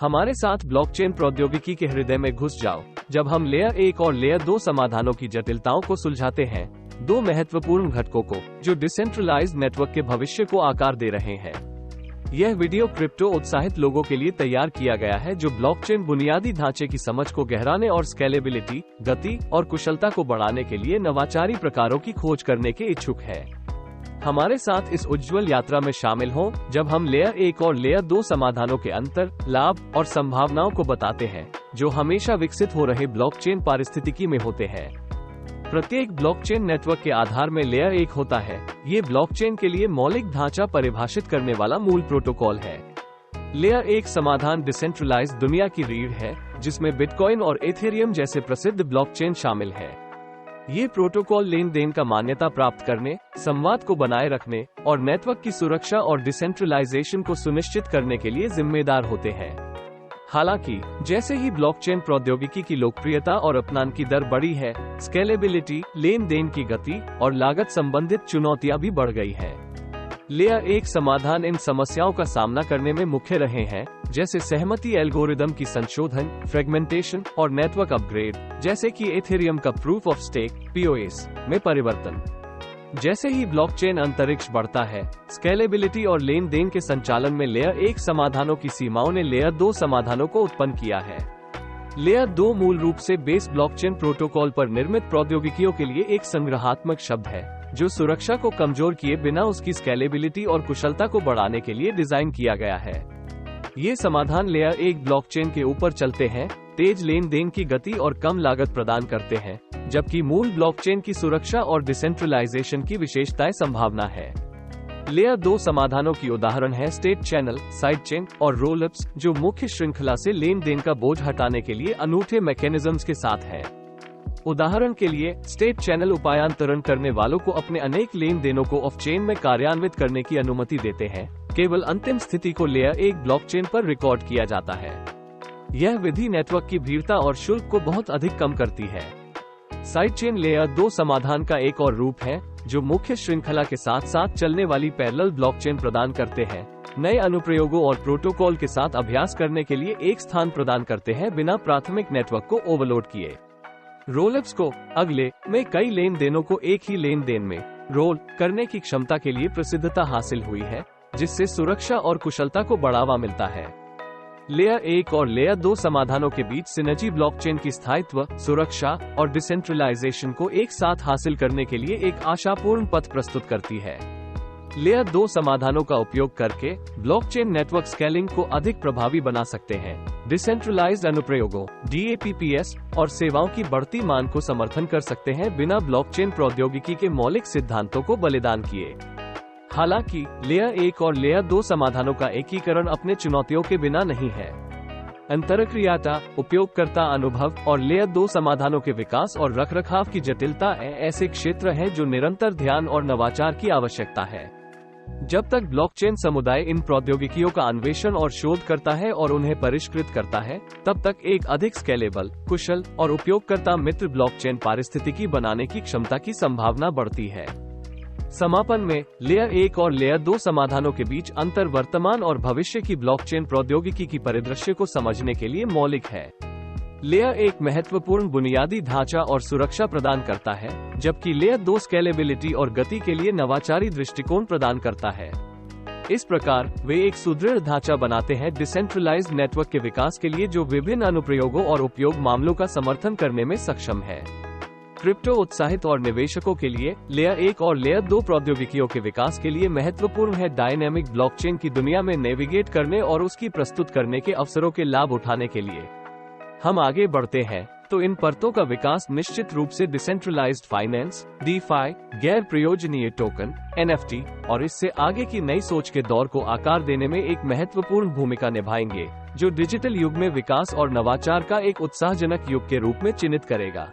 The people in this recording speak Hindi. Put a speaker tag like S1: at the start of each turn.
S1: हमारे साथ ब्लॉकचेन प्रौद्योगिकी के हृदय में घुस जाओ, जब हम लेयर 1 और लेयर 2 समाधानों की जटिलताओं को सुलझाते हैं, दो महत्वपूर्ण घटकों को जो डिसेंट्रलाइज्ड नेटवर्क के भविष्य को आकार दे रहे हैं। यह वीडियो क्रिप्टो उत्साहित लोगों के लिए तैयार किया गया है जो ब्लॉकचेन बुनियादी ढांचे की समझ को गहराने और स्केलेबिलिटी, गति और कुशलता को बढ़ाने के लिए नवाचारी प्रकारों की खोज करने के इच्छुक है। हमारे साथ इस उज्जवल यात्रा में शामिल हों, जब हम लेयर 1 और लेयर 2 समाधानों के अंतर, लाभ और संभावनाओं को बताते हैं, जो हमेशा विकसित हो रहे ब्लॉकचेन पारिस्थितिकी में होते हैं। प्रत्येक ब्लॉकचेन नेटवर्क के आधार में लेयर 1 होता है। ये ब्लॉकचेन के लिए मौलिक ढांचा परिभाषित करने वाला मूल प्रोटोकॉल है। लेयर 1 समाधान डिसेंट्रलाइज्ड दुनिया की रीढ़ है, जिसमें बिटकॉइन और एथेरियम जैसे प्रसिद्ध ब्लॉकचेन शामिल है। ये प्रोटोकॉल लेन देन का मान्यता प्राप्त करने, संवाद को बनाए रखने और नेटवर्क की सुरक्षा और डिसेंट्रलाइजेशन को सुनिश्चित करने के लिए जिम्मेदार होते हैं। हालांकि जैसे ही ब्लॉकचेन प्रौद्योगिकी की लोकप्रियता और अपनान की दर बढ़ी है, स्केलेबिलिटी, लेन देन की गति और लागत संबंधित चुनौतियां भी बढ़ गई हैं। लेयर 1 समाधान इन समस्याओं का सामना करने में मुख्य रहे हैं, जैसे सहमति एल्गोरिदम की संशोधन, फ्रेगमेंटेशन और नेटवर्क अपग्रेड, जैसे कि एथेरियम का प्रूफ ऑफ स्टेक (POS) में परिवर्तन। जैसे ही ब्लॉकचेन अंतरिक्ष बढ़ता है, स्केलेबिलिटी और लेन देन के संचालन में लेयर 1 समाधानों की सीमाओं ने लेयर 2 समाधानों को उत्पन्न किया है। लेयर 2 मूल रूप से बेस ब्लॉकचेन प्रोटोकॉल पर निर्मित प्रौद्योगिकियों के लिए एक संग्रहात्मक शब्द है, जो सुरक्षा को कमजोर किए बिना उसकी स्केलेबिलिटी और कुशलता को बढ़ाने के लिए डिजाइन किया गया है। ये समाधान लेयर 1 ब्लॉकचेन के ऊपर चलते हैं, तेज लेन देन की गति और कम लागत प्रदान करते हैं, जबकि मूल ब्लॉकचेन की सुरक्षा और डिसेंट्रलाइजेशन की विशेषताएं संभावना है। लेयर 2 समाधानों की उदाहरण है स्टेट चैनल, साइड चेन और रोलअप्स, जो मुख्य श्रृंखला से लेन देन का बोझ हटाने के लिए अनूठे मैकेनिज्म्स के साथ है। उदाहरण के लिए, स्टेट चैनल उपायांतरण करने वालों को अपने अनेक लेन देनों को ऑफ चेन में कार्यान्वित करने की अनुमति देते हैं। केवल अंतिम स्थिति को लेयर 1 ब्लॉकचेन पर रिकॉर्ड किया जाता है। यह विधि नेटवर्क की भीड़ता और शुल्क को बहुत अधिक कम करती है। साइड चेन लेयर 2 समाधान का एक और रूप है, जो मुख्य श्रृंखला के साथ साथ चलने वाली पैरेलल ब्लॉकचेन प्रदान करते हैं, नए अनुप्रयोगों और प्रोटोकॉल के साथ अभ्यास करने के लिए एक स्थान प्रदान करते हैं बिना प्राथमिक नेटवर्क को ओवरलोड किए। रोलअप्स को अगले में कई लेन देनों को एक ही लेन देन में रोल करने की क्षमता के लिए प्रसिद्धता हासिल हुई है, जिससे सुरक्षा और कुशलता को बढ़ावा मिलता है। लेयर 1 और लेयर 2 समाधानों के बीच सिनर्जी ब्लॉकचेन की स्थायित्व, सुरक्षा और डिसेंट्रलाइजेशन को एक साथ हासिल करने के लिए एक आशापूर्ण पथ प्रस्तुत करती है। लेयर 2 समाधानों का उपयोग करके ब्लॉकचेन नेटवर्क स्केलिंग को अधिक प्रभावी बना सकते हैं, डिसेंट्रलाइज्ड अनुप्रयोगों (DApps) और सेवाओं की बढ़ती मांग को समर्थन कर सकते हैं बिना ब्लॉकचेन प्रौद्योगिकी के मौलिक सिद्धांतों को बलिदान किए। हालांकि लेयर 1 और लेयर 2 समाधानों का एकीकरण अपने चुनौतियों के बिना नहीं है। अंतरक्रियाता, उपयोगकर्ता अनुभव और लेयर 2 समाधानों के विकास और रखरखाव की जटिलता ऐसे क्षेत्र हैं जो निरंतर ध्यान और नवाचार की आवश्यकता है। जब तक ब्लॉकचेन समुदाय इन प्रौद्योगिकियों का अन्वेषण और शोध करता है और उन्हें परिष्कृत करता है, तब तक एक अधिक स्केलेबल, कुशल और उपयोगकर्ता मित्र ब्लॉकचेन पारिस्थितिकी बनाने की क्षमता की संभावना बढ़ती है। समापन में, लेयर 1 और लेयर 2 समाधानों के बीच अंतर वर्तमान और भविष्य की ब्लॉकचेन प्रौद्योगिकी की परिदृश्य को समझने के लिए मौलिक है। लेयर 1 महत्वपूर्ण बुनियादी ढांचा और सुरक्षा प्रदान करता है, जबकि लेयर 2 स्केलेबिलिटी और गति के लिए नवाचारी दृष्टिकोण प्रदान करता है। इस प्रकार वे एक सुदृढ़ ढांचा बनाते हैं डिसेंट्रलाइज्ड नेटवर्क के विकास के लिए, जो विभिन्न अनुप्रयोगों और उपयोग मामलों का समर्थन करने में सक्षम है। क्रिप्टो उत्साहित और निवेशकों के लिए लेयर 1 और लेयर 2 प्रौद्योगिकियों के विकास के लिए महत्वपूर्ण है डायनेमिक ब्लॉकचेन की दुनिया में नेविगेट करने और उसकी प्रस्तुत करने के अवसरों के लाभ उठाने के लिए। हम आगे बढ़ते हैं तो इन परतों का विकास निश्चित रूप से डिसेंट्रलाइज्ड फाइनेंस, DeFi, गैर प्रयोजनीय टोकन, NFT और इससे आगे की नई सोच के दौर को आकार देने में एक महत्वपूर्ण भूमिका निभाएंगे, जो डिजिटल युग में विकास और नवाचार का एक उत्साहजनक युग के रूप में चिन्हित करेगा।